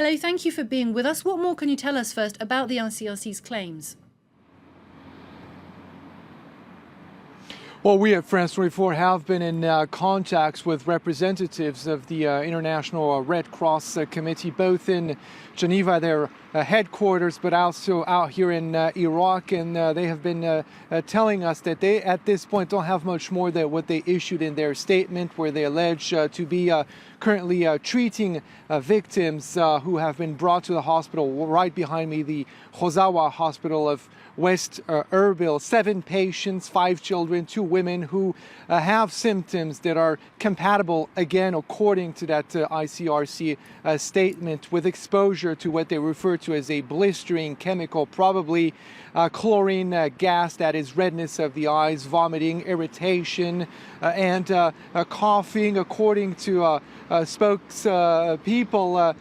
Hello, thank you for being with us. What more can you tell us first about the ICRC's claims? Well, we at France 24 have been in contacts with representatives of the International Red Cross Committee, both in Geneva, their headquarters, but also out here in Iraq. And they have been telling us that they, at this point, don't have much more than what they issued in their statement, where they allege to be currently treating victims who have been brought to the hospital right behind me, the Hozawa Hospital of West Erbil. 7 patients, 5 children, 2 women who have symptoms that are compatible, again, according to that ICRC statement, with exposure to what they refer to as a blistering chemical, probably chlorine gas, that is redness of the eyes, vomiting, irritation, and coughing. According to spokespeople,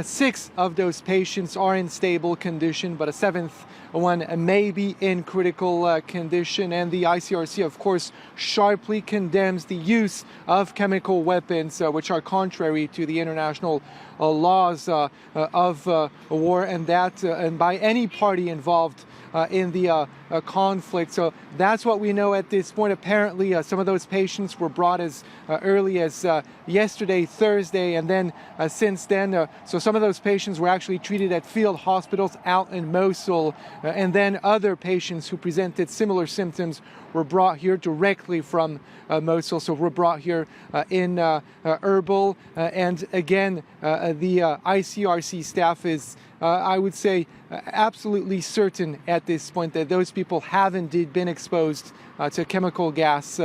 6 of those patients are in stable condition, but a 7th one may be in critical condition. And the ICRC, of course, sharply condemns the use of chemical weapons, which are contrary to the international laws of war, and that and by any party involved in the conflict. So that's what we know at this point. Apparently, some of those patients were brought as early as yesterday, Thursday, and then since then, so some of those patients were actually treated at field hospitals out in Mosul, and then other patients who presented similar symptoms were brought here directly from Mosul. So were brought here in Erbil, and again, the ICRC staff is, I would say, absolutely certain at this point that those people have indeed been exposed to chemical gas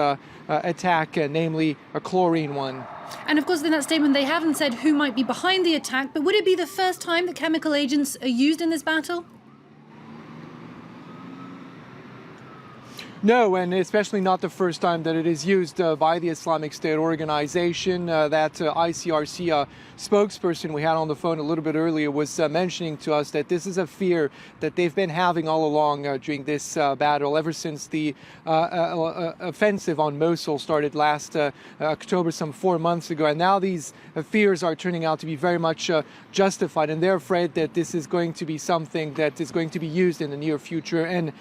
attack, namely a chlorine one. And of course, in that statement, they haven't said who might be behind the attack, but would it be the first time that chemical agents are used in this battle? No, and especially not the first time that it is used by the Islamic State organization. That ICRC spokesperson we had on the phone a little bit earlier was mentioning to us that this is a fear that they've been having all along during this battle, ever since the offensive on Mosul started last October, some 4 months ago. And now these fears are turning out to be very much justified, and they're afraid that this is going to be something that is going to be used in the near future, and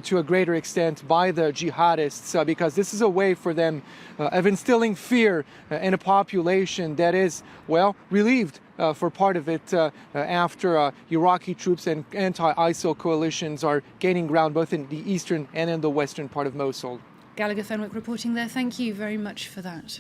to a greater extent by the jihadists, because this is a way for them of instilling fear in a population that is, well, relieved for part of it after Iraqi troops and anti-ISIL coalitions are gaining ground both in the eastern and in the western part of Mosul. Gallagher Fenwick reporting there. Thank you very much for that.